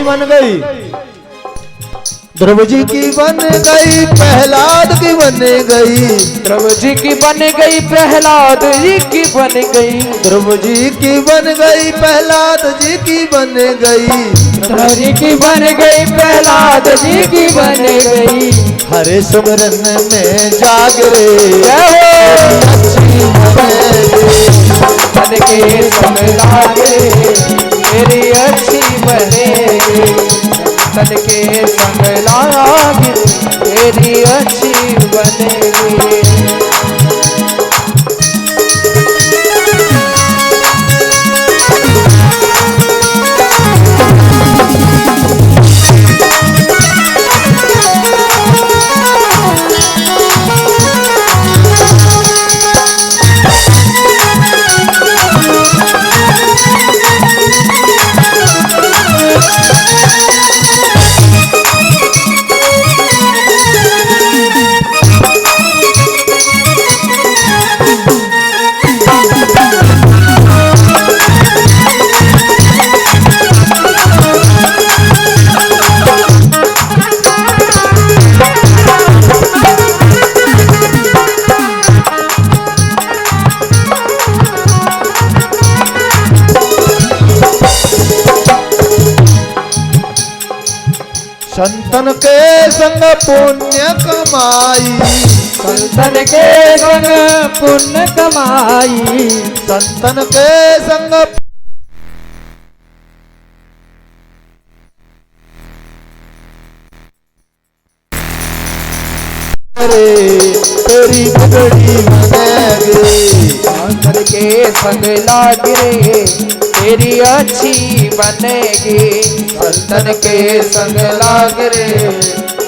बन गई, ध्रुव जी की बन गई, प्रहलाद की बन गई, ध्रुव जी की बन गई, प्रहलाद जी की बन गई, ध्रुव जी की बन गई, प्रहलाद जी की बन गई, ध्रुव जी की बन गई, प्रहलाद जी की बन गई। हरे सुमरन में जागरे बन के संग लागे मेरी अच्छी बनेगी, तन के संग लागे मेरी अच्छी बनेगी। संतन के संग पुण्य कमाई, संतन के संग पुण्य कमाई, संतन के संग तेरी बिगड़ी बनेगी, संतन के संग लाग रे तेरी अच्छी बनेगी, संतन के संग लाग रे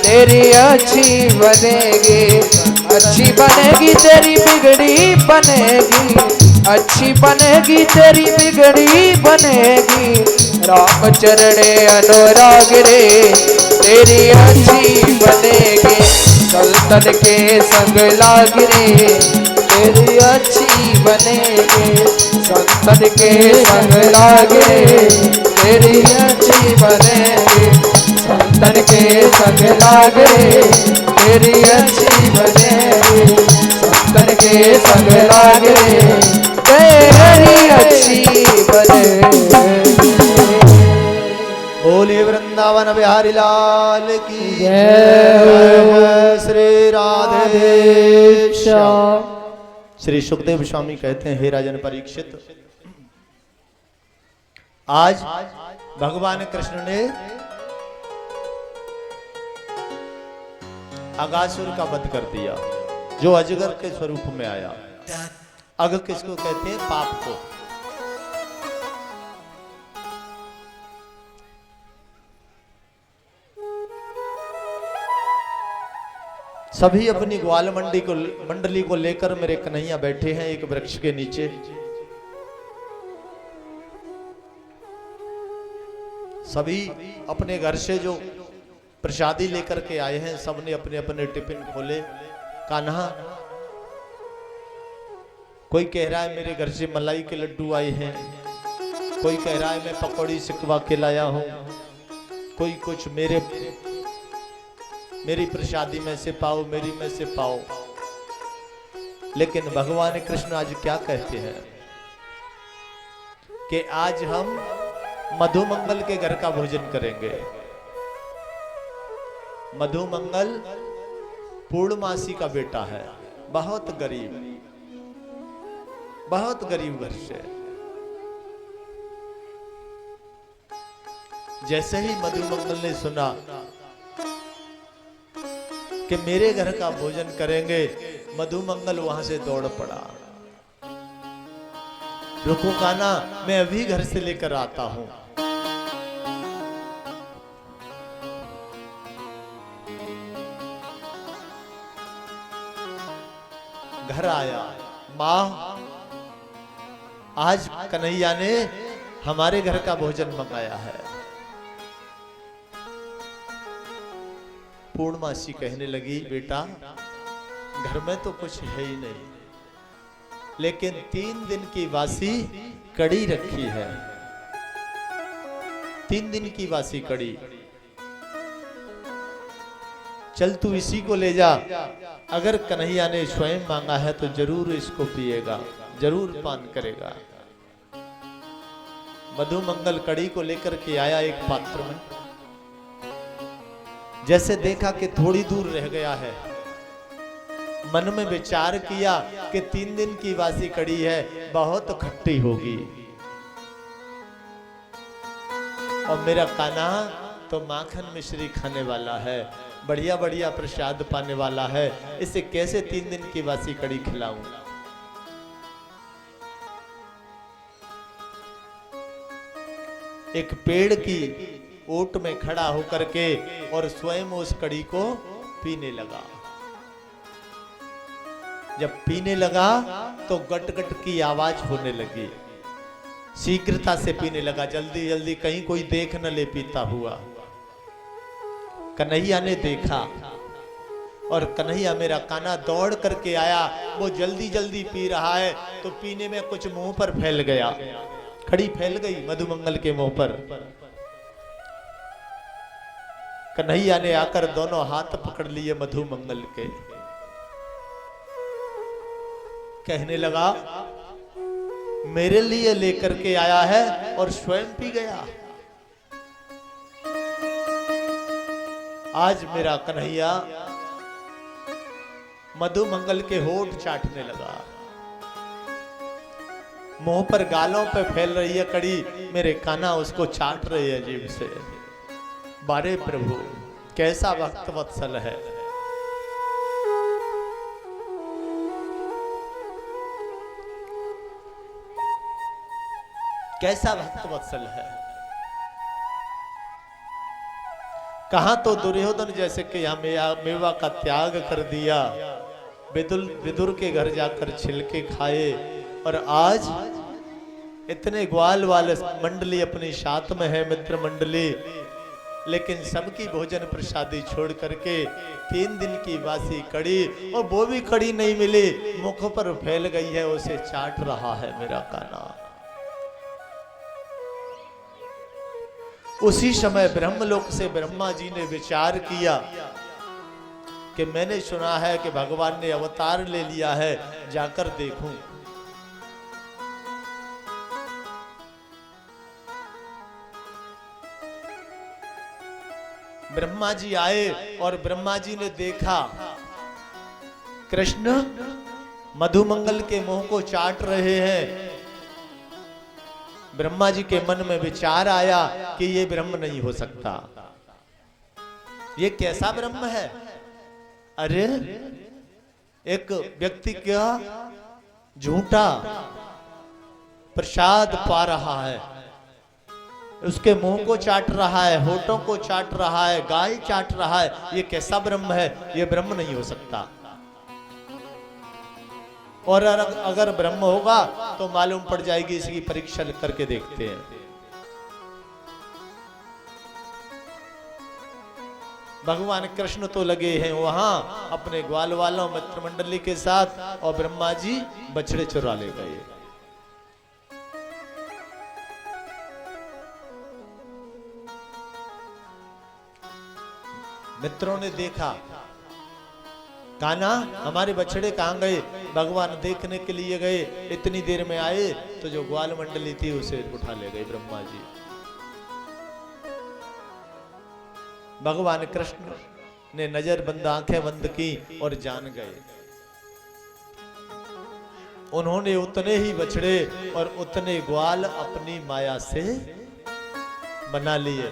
तेरी अच्छी बनेगी, अच्छी बनेगी तेरी बिगड़ी बनेगी, अच्छी बनेगी तेरी बिगड़ी बनेगी। राम चरणे अनुराग रे तेरी अच्छी बनेगी, संतन के संग लाग रे तेरी अच्छी बनेगी, संतन के संग लाग रे तेरी अच्छी बनेगी, संतन के संग लाग रे तेरी अच्छी बनेगी, संतन के संग लाग रे तेरी अच्छी बनेगी। बोलिए वृंदावन बिहारी लाल की जय। श्री राधे श्याम। श्री सुखदेव स्वामी कहते हैं, हे राजन परीक्षित, आज भगवान कृष्ण ने अगासुर का वध कर दिया, जो अजगर के स्वरूप में आया। अग किसको कहते हैं? पाप को। सभी अपनी ग्वाल मंडली को लेकर मेरे कन्हैया बैठे हैं एक वृक्ष के नीचे। सभी अपने घर से जो प्रसादी लेकर के आए हैं, सबने अपने अपने टिफिन खोले। कान्हा, कोई कह रहा है मेरे घर से मलाई के लड्डू आए हैं, कोई कह रहा है मैं पकौड़ी सिकवा के लाया हूं, कोई कुछ मेरी प्रसादी में से पाओ, मेरी में से पाओ। लेकिन भगवान कृष्ण आज क्या कहते हैं कि आज हम मधुमंगल के घर का भोजन करेंगे। मधुमंगल पूर्णमासी का बेटा है, बहुत गरीब घर से। जैसे ही मधुमंगल ने सुना कि मेरे घर का भोजन करेंगे, मधुमंगल वहां से दौड़ पड़ा। रुको कान्हा, मैं अभी घर से लेकर आता हूं। घर आया, मां आज कन्हैया ने हमारे घर का भोजन मंगाया है। पूर्णमासी कहने लगी, बेटा घर में तो कुछ है ही नहीं, लेकिन 3 दिन की बासी कड़ी रखी है। 3 दिन की बासी कड़ी, चल तू इसी को ले जा। अगर कन्हैया ने स्वयं मांगा है तो जरूर इसको पिएगा, जरूर पान करेगा। मधु मंगल कड़ी को लेकर के आया एक पात्र में। जैसे देखा कि थोड़ी दूर रह गया है, मन में विचार किया कि 3 दिन की बासी कड़ी है, बहुत खट्टी होगी, और मेरा कान्हा तो माखन मिश्री खाने वाला है, बढ़िया बढ़िया प्रसाद पाने वाला है, इसे कैसे 3 दिन की बासी कड़ी खिलाऊं। एक पेड़ की ओट में खड़ा होकर के और स्वयं उस कड़ी को पीने लगा। जब पीने लगा तो गट गट की आवाज होने लगी, शीघ्रता से पीने लगा, जल्दी जल्दी, कहीं कोई देख न ले पीता हुआ। कन्हैया ने देखा और कन्हैया मेरा कान्हा दौड़ करके आया, वो जल्दी जल्दी पी रहा है तो पीने में कुछ मुंह पर फैल गया, खड़ी फैल गई मधुमंगल के मुंह पर। कन्हैया ने आकर दोनों हाथ पकड़ लिए मधुमंगल के, कहने लगा मेरे लिए लेकर के आया है और स्वयं पी गया। आज मेरा कन्हैया मधुमंगल के होठ चाटने लगा, मुंह पर गालों पे फैल रही है कड़ी, मेरे कान्हा उसको चाट रहे हैं जीभ से। बारे प्रभु कैसा भक्त वत्सल है। कैसा भक्त वत्सल है। कहां तो दुर्योधन जैसे कि यहाँ मेवा का त्याग कर दिया, विदुर के घर जाकर छिलके खाए, और आज इतने ग्वाल वाले मंडली अपनी साथ में है, मित्र मंडली, लेकिन सबकी भोजन प्रसादी छोड़ करके 3 दिन की बासी कड़ी, और वो भी कड़ी नहीं मिली, मुख पर फैल गई है, उसे चाट रहा है मेरा कान्हा। उसी समय ब्रह्मलोक से ब्रह्मा जी ने विचार किया कि मैंने सुना है कि भगवान ने अवतार ले लिया है, जाकर देखूं। ब्रह्मा जी आए और ब्रह्मा जी ने देखा कृष्ण मधुमंगल के मुंह को चाट रहे हैं। ब्रह्मा जी के मन में विचार आया कि ये ब्रह्म नहीं हो सकता, ये कैसा ब्रह्म है। अरे एक व्यक्ति क्या झूठा प्रसाद पा रहा है, उसके मुंह को चाट रहा है, होठों को चाट रहा है, गाल चाट रहा है, ये कैसा ब्रह्म है, ये ब्रह्म नहीं हो सकता। और अगर ब्रह्म होगा तो मालूम पड़ जाएगी, इसकी परीक्षा करके देखते हैं। भगवान कृष्ण तो लगे हैं वहां अपने ग्वाल वालों मित्र मंडली के साथ, और ब्रह्मा जी बछड़े चुरा ले गए। मित्रों ने देखा, कान्हा हमारे बछड़े कहां गए। भगवान देखने के लिए गए, इतनी देर में आए तो जो ग्वाल मंडली थी उसे उठा ले गए ब्रह्मा जी। भगवान कृष्ण ने नजर बंद आंखें बंद की और जान गए। उन्होंने उतने ही बछड़े और उतने ग्वाल अपनी माया से बना लिए।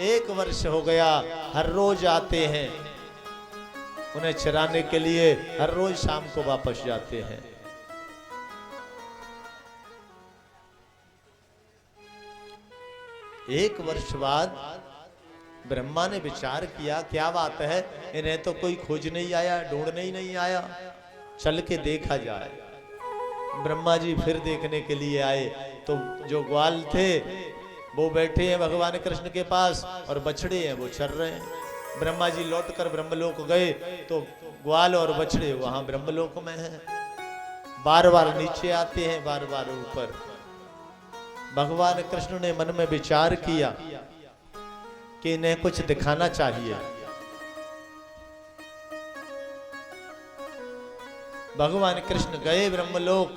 1 वर्ष हो गया, हर रोज आते हैं उन्हें चराने के लिए, हर रोज शाम को वापस जाते हैं। एक वर्ष बाद ब्रह्मा ने विचार किया, क्या बात है, इन्हें तो कोई खोजने ही आया, ढूंढने ही नहीं आया, चल के देखा जाए। ब्रह्मा जी फिर देखने के लिए आए तो जो ग्वाल थे वो बैठे हैं भगवान कृष्ण के पास और बछड़े हैं वो चर रहे हैं। ब्रह्मा जी लौटकर ब्रह्मलोक गए तो ग्वाल और बछड़े वहां ब्रह्मलोक में हैं। बार बार नीचे आते हैं, बार बार ऊपर। भगवान कृष्ण ने मन में विचार किया कि इन्हें कुछ दिखाना चाहिए। भगवान कृष्ण गए ब्रह्मलोक,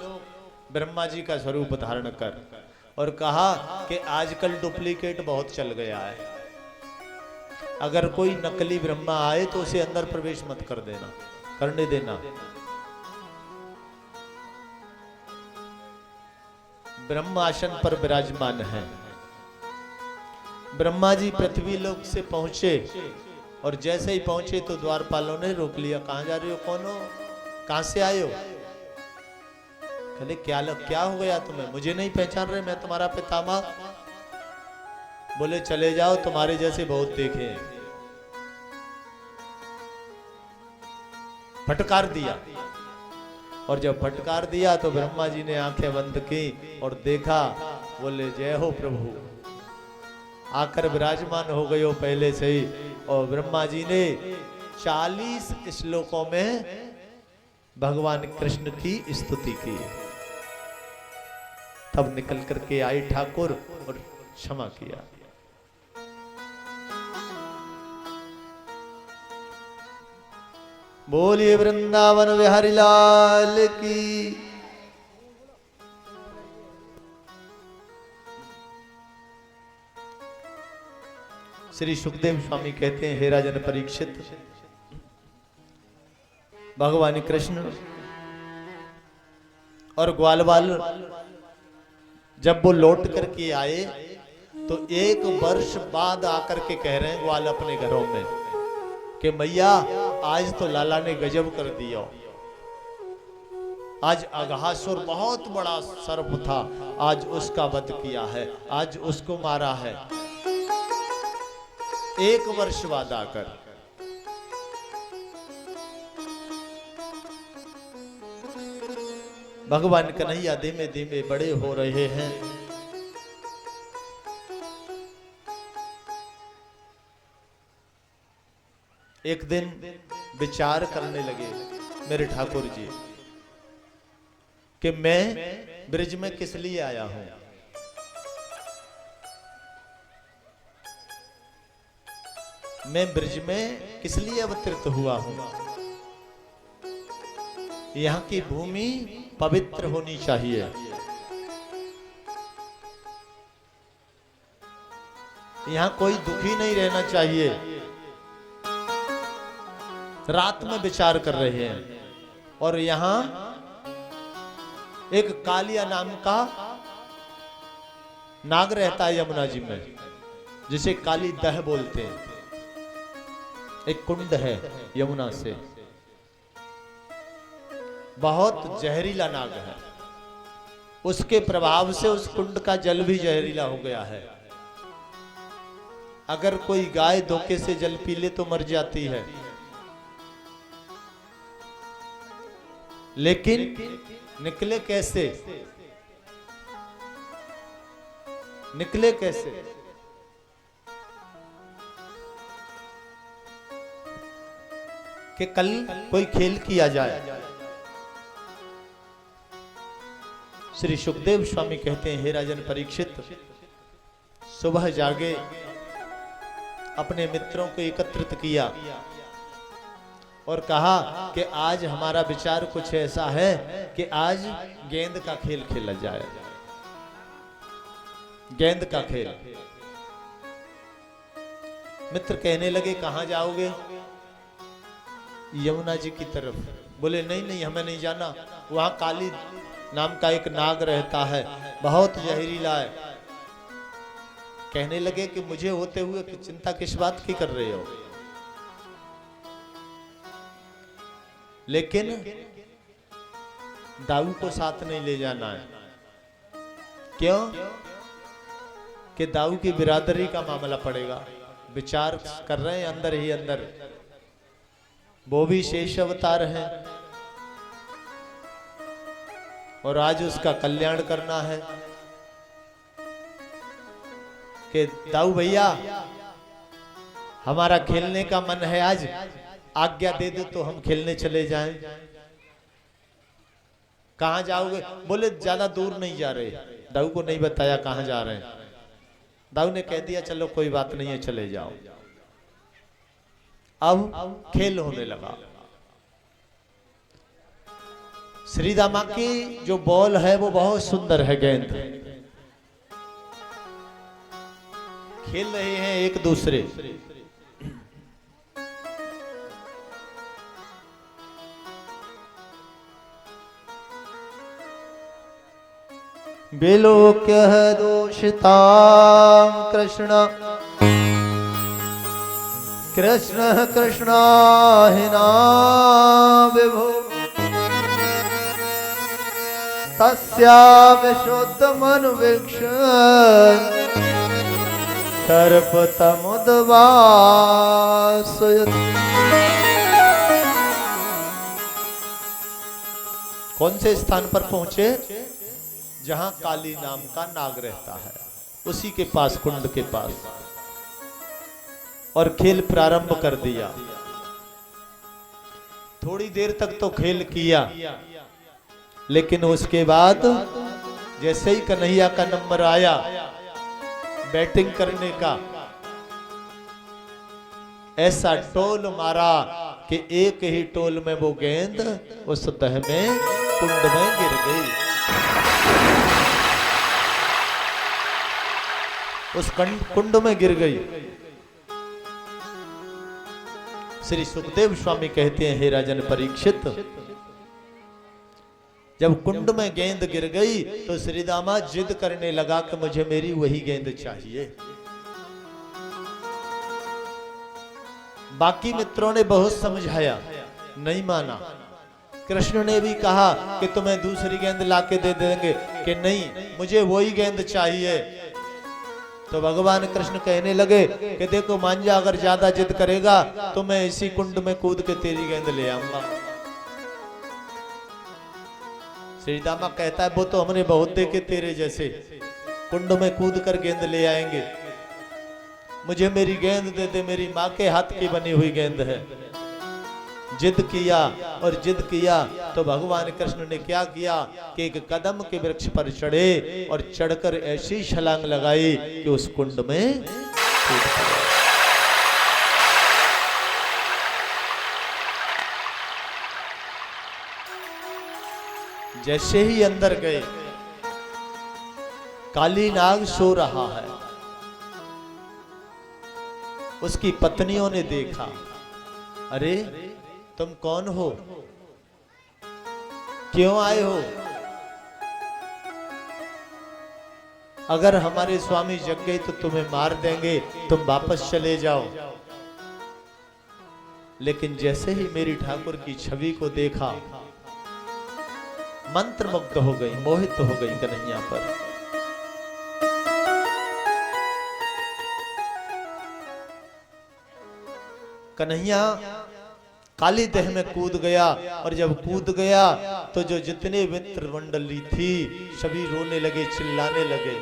ब्रह्मा जी का स्वरूप धारण कर, और कहा कि आजकल डुप्लीकेट बहुत चल गया है, अगर कोई नकली ब्रह्मा आए तो उसे अंदर प्रवेश मत कर देना, करने देना। ब्रह्मासन पर विराजमान है। ब्रह्मा जी पृथ्वी लोक से पहुंचे, और जैसे ही पहुंचे तो द्वारपालों ने रोक लिया। कहां जा रहे हो, कौन हो, कहां से आए हो? कहले क्या हो गया तुम्हें, मुझे नहीं पहचान रहे, मैं तुम्हारा पितामह। बोले चले जाओ, तुम्हारे जैसे बहुत देखे हैं। फटकार दिया, और जब फटकार दिया तो ब्रह्मा जी ने आंखें बंद की और देखा। बोले जय हो प्रभु, आकर विराजमान हो गए हो पहले से ही। और ब्रह्मा जी ने 40 श्लोकों में भगवान कृष्ण की स्तुति की। तब निकल करके आए ठाकुर और क्षमा किया। बोलिए वृंदावन बिहारी लाल की। श्री सुखदेव स्वामी कहते हैं, हे राजन परीक्षित, भगवान कृष्ण और ग्वालवाल जब वो लौट करके आए तो 1 वर्ष बाद आकर के कह रहे हैं ग्वाल अपने घरों में कि मैया आज तो लाला ने गजब कर दिया। आज अघासुर बहुत बड़ा सर्प था, आज उसका वध किया है, आज उसको मारा है। 1 वर्ष बाद आकर भगवान कन्हैया धीमे धीमे बड़े हो रहे हैं। एक दिन विचार करने लगे मेरे ठाकुर जी कि मैं ब्रिज में किस लिए आया हूं। मैं ब्रिज में किस लिए अवतरित हुआ हूं। यहां की भूमि पवित्र होनी चाहिए। यहां कोई दुखी नहीं रहना चाहिए। रात में विचार कर रहे हैं, और यहां एक कालिया नाम का नाग रहता है यमुना जी में, जिसे काली दह बोलते हैं। एक कुंड है यमुना से, बहुत जहरीला नाग है। उसके प्रभाव से उस कुंड का जल भी जहरीला हो गया है। अगर कोई गाय धोखे से जल पी ले तो मर जाती है, लेकिन निकले कैसे, निकले कैसे? कि कल कोई खेल किया जाए। श्री सुखदेव स्वामी कहते हैं, हे राजन परीक्षित, सुबह जागे, अपने मित्रों को एकत्रित किया और कहा कि आज हमारा विचार कुछ ऐसा है कि आज गेंद का खेल खेला जाए। गेंद का खेल। मित्र कहने लगे कहां जाओगे? यमुना जी की तरफ। बोले नहीं नहीं, हमें नहीं जाना, वहां काली नाम का एक नाग रहता है, बहुत जहरीला है। कहने लगे कि मुझे होते हुए चिंता किस बात की कर रहे हो? लेकिन दाऊ को साथ नहीं ले जाना है। क्यों? कि दाऊ की बिरादरी का मामला पड़ेगा। विचार कर रहे हैं अंदर ही अंदर, वो भी शेष अवतार हैं और आज उसका कल्याण करना है। कि दाऊ भैया, हमारा खेलने का मन है, आज आज्ञा दे दो तो हम खेलने चले जाएं। कहां जाओगे? बोले ज्यादा दूर नहीं जा रहे, दाऊ को नहीं बताया कहां जा रहे हैं। दाऊ ने कह दिया चलो कोई बात नहीं है, चले जाओ। अब खेल होने लगा। श्री दामा की जो बॉल है वो बहुत सुंदर है, गेंद। खेल रहे हैं एक दूसरे। विलोक्य दोषिता कृष्ण कृष्ण कृष्णाहिना विभो तस्या विशुद्ध मनुवीक्ष सर्पतमुद्वासयत्। कौन से स्थान पर पहुंचे? जहां काली नाम का नाग रहता है, उसी के पास, कुंड के पास। और खेल प्रारंभ कर दिया। थोड़ी देर तक तो खेल किया, लेकिन उसके बाद जैसे ही कन्हैया का नंबर आया बैटिंग करने का, ऐसा टोल मारा कि एक ही टोल में वो गेंद उस तह में, कुंड में गिर गई। उस कुंड में गिर गई। श्री सुखदेव स्वामी कहते हैं, हे राजन परीक्षित, जब कुंड में गेंद गिर गई तो श्री दामा जिद करने लगा कि मुझे मेरी वही गेंद चाहिए। बाकी मित्रों ने बहुत समझाया, नहीं माना। कृष्ण ने भी कहा कि तुम्हें दूसरी गेंद लाके दे देंगे, कि नहीं, मुझे वही गेंद चाहिए। तो भगवान कृष्ण कहने लगे कि देखो मांझा अगर ज्यादा जिद करेगा तो मैं इसी कुंड में कूद के तेरी गेंद ले आऊंगा। श्री दामा कहता है, वो तो हमने बहुत देखे तेरे जैसे, कुंड में कूद कर गेंद ले आएंगे। मुझे मेरी गेंद दे दे, मेरी माँ के हाथ की बनी हुई गेंद है। जिद किया और जिद किया तो भगवान कृष्ण ने क्या किया कि एक कदम के वृक्ष पर चढ़े और चढ़कर ऐसी छलांग लगाई कि उस कुंड में कूद पड़े। जैसे ही अंदर गए, काली नाग सो रहा है। उसकी पत्नियों ने देखा, अरे तुम कौन हो, क्यों आए हो? अगर हमारे स्वामी जग गए तो तुम्हें मार देंगे, तुम वापस चले जाओ। लेकिन जैसे ही मेरी ठाकुर की छवि को देखा, मंत्रमुग्ध हो गई, मोहित हो गई कन्हैया पर। कन्हैया काली देह में कूद गया, और जब कूद गया तो जो जितने मित्र मंडली थी सभी रोने लगे, चिल्लाने लगे,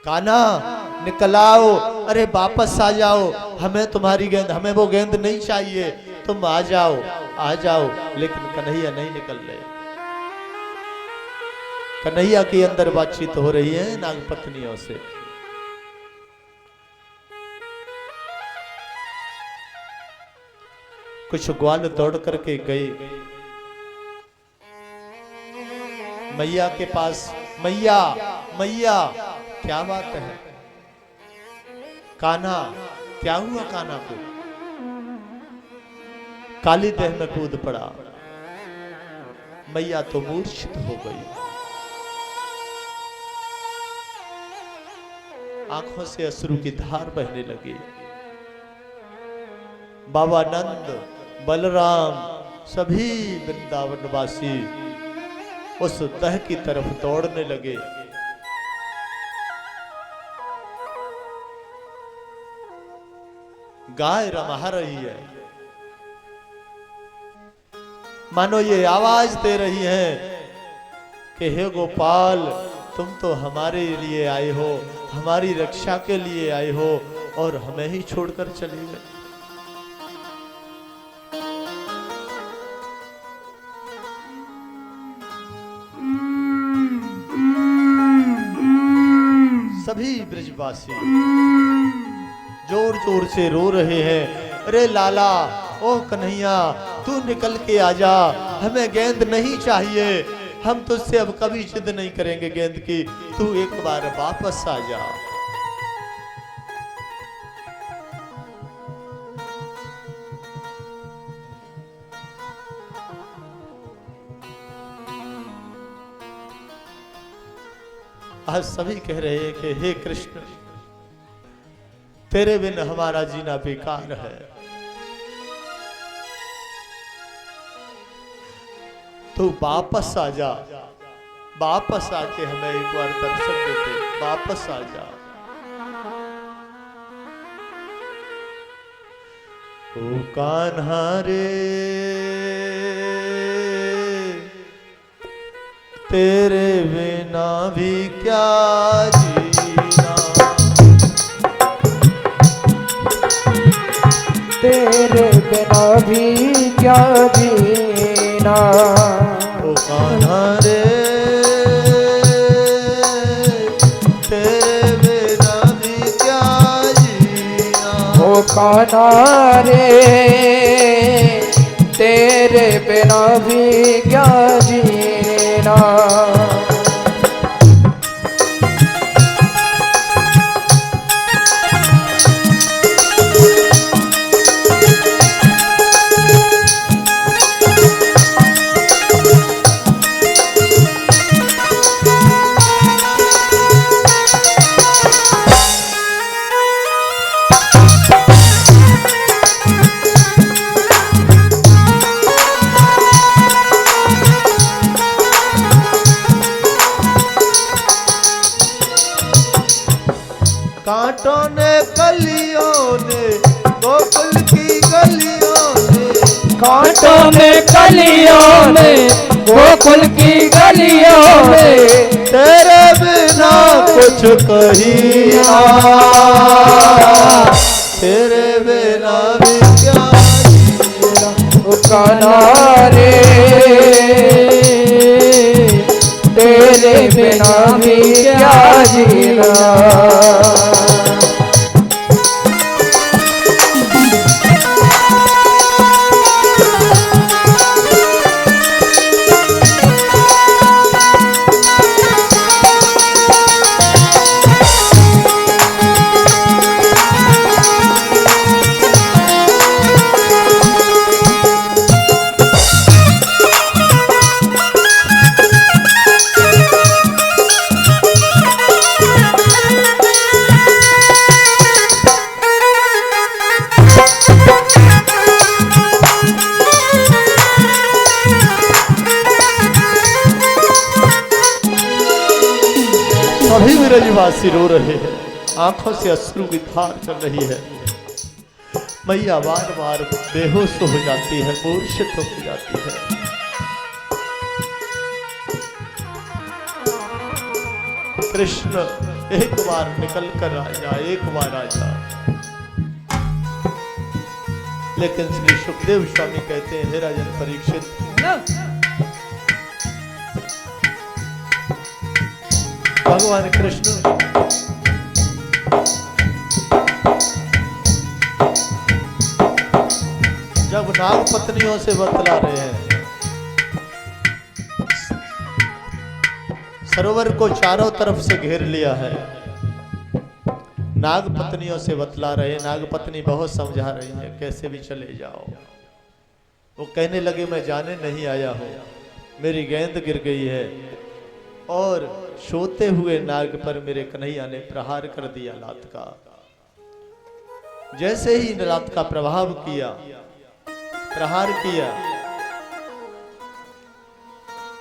कान्हा निकल आओ, अरे वापस आ जाओ, हमें तुम्हारी गेंद, हमें वो गेंद नहीं चाहिए, तुम आ जाओ, आ जाओ। लेकिन कन्हैया नहीं निकल रहे। कन्हैया के अंदर बातचीत हो रही है नाग पत्नियों से। कुछ ग्वाल दौड़ करके गए मैया के पास। मैया, मैया, क्या बात है? कान्हा, क्या हुआ कान्हा को? काली देह में कूद पड़ा। मैया तो मूर्छित हो गई, आंखों से अश्रु की धार बहने लगी। बाबा नंद, बलराम, सभी वृंदावनवासी उस तह की तरफ दौड़ने लगे। गाय रमहा रही है, मानो ये आवाज दे रही है कि हे गोपाल, तुम तो हमारे लिए आए हो, हमारी रक्षा के लिए आए हो, और हमें ही छोड़कर चले गए। ब्रजवासी जोर जोर से रो रहे हैं, अरे लाला, ओ कन्हैया, तू निकल के आजा, हमें गेंद नहीं चाहिए, हम तुझसे अब कभी जिद नहीं करेंगे गेंद की, तू एक बार वापस आ जा। आज सभी कह रहे हैं कि हे कृष्ण, तेरे बिन हमारा जीना बेकार है, तू वापस आ जा, वापस आके हमें एक बार दर्शन देते, वापस आ जा। ओ कान्हा रे, तेरे बिना भी क्या जीना, तेरे बिना भी क्या जीना। ओ कान्हा रे, तेरे बिना भी क्या जीना। ओ कान्हा रे, तेरे बिना भी क्या जीना। कांटों ने कलियों ने गोकुल की गलियों ने, कांटों में कलियों ने गोकुल की गलियों में, तेरे बिना कुछ कही ना, तेरे बिना भी क्या जीना। ओ कान्हा रे, तेरे बिना भी क्या जीना। सभी ब्रजवासी रो रहे हैं, आंखों से अश्रु की धार चल रही है। मैया बार बार बेहोश हो जाती है, मूर्छित हो जाती है। कृष्ण एक बार निकल कर आ जा, एक बार आ जा। लेकिन श्री सुखदेव स्वामी कहते हैं, हे राजन परीक्षित, भगवान कृष्ण जब नाग पत्नियों से बतला रहे हैं, सरोवर को चारों तरफ से घेर लिया है, नाग पत्नियों से बतला रहे, नाग पत्नी बहुत समझा रही है, कैसे भी चले जाओ। वो कहने लगे, मैं जाने नहीं आया हूं, मेरी गेंद गिर गई है और सोते हुए नाग पर मेरे कन्हैया ने प्रहार कर दिया लात का। जैसे ही लात का प्रभाव किया, प्रहार किया,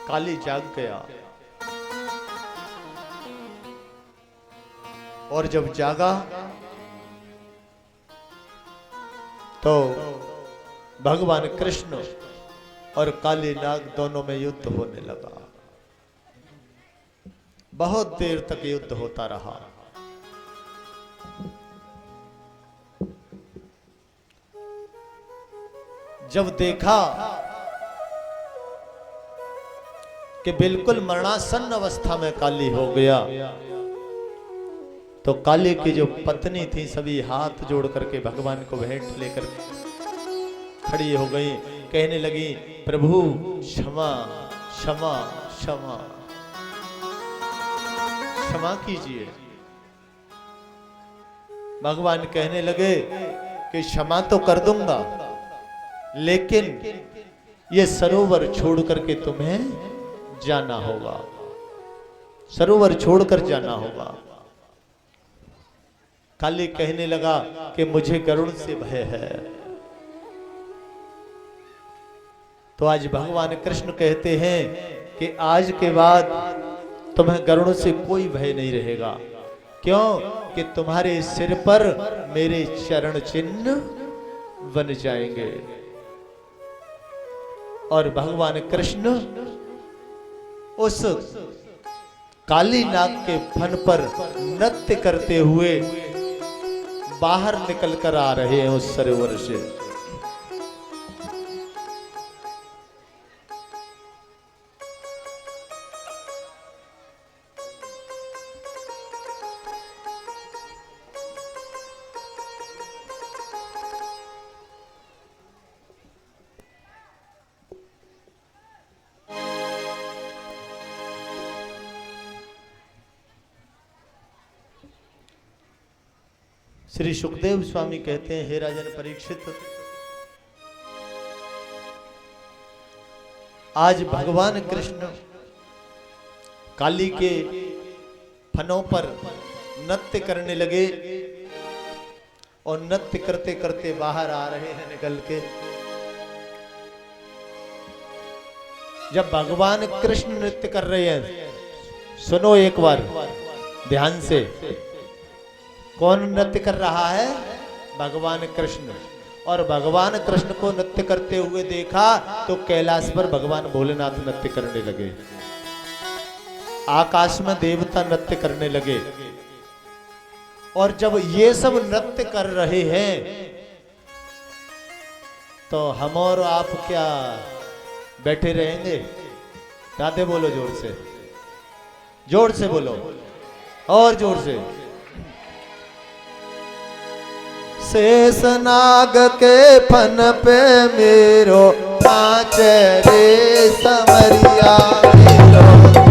काली जाग गया और जब जागा तो भगवान कृष्ण और काली नाग दोनों में युद्ध होने लगा। बहुत देर तक युद्ध होता रहा। जब देखा कि बिल्कुल मरणासन्न अवस्था में काली हो गया, तो काली की जो पत्नी थी सभी हाथ जोड़ करके भगवान को भेंट लेकर खड़ी हो गई, कहने लगी प्रभु क्षमा क्षमा क्षमा क्षमा कीजिए। भगवान कहने लगे कि क्षमा तो कर दूंगा, लेकिन ये सरोवर छोड़ करके तुम्हें जाना होगा, सरोवर छोड़कर जाना होगा। काली कहने लगा कि मुझे गरुड़ से भय है। तो आज भगवान कृष्ण कहते हैं कि आज के बाद तुम्हें गरुड़ से कोई भय नहीं रहेगा। क्यों? कि तुम्हारे सिर पर मेरे चरण चिन्ह बन जाएंगे। और भगवान कृष्ण उस काली नाग के फन पर नृत्य करते हुए बाहर निकल कर आ रहे हैं उस सरोवर से। श्री सुखदेव स्वामी कहते हैं, हे राजन परीक्षित, आज भगवान कृष्ण काली के फनों पर नृत्य करने लगे और नृत्य करते करते बाहर आ रहे हैं निकल के। जब भगवान कृष्ण नृत्य कर रहे हैं, सुनो एक बार ध्यान से, कौन नृत्य कर रहा है? भगवान कृष्ण। और भगवान कृष्ण को नृत्य करते हुए देखा तो कैलाश पर भगवान भोलेनाथ नृत्य करने लगे, आकाश में देवता नृत्य करने लगे। और जब ये सब नृत्य कर रहे हैं तो हम और आप क्या बैठे रहेंगे? राधे बोलो जोर से, जोर से बोलो और जोर से। शेषनाग के फन पे मेरो पाँच रे समरिया मिलो।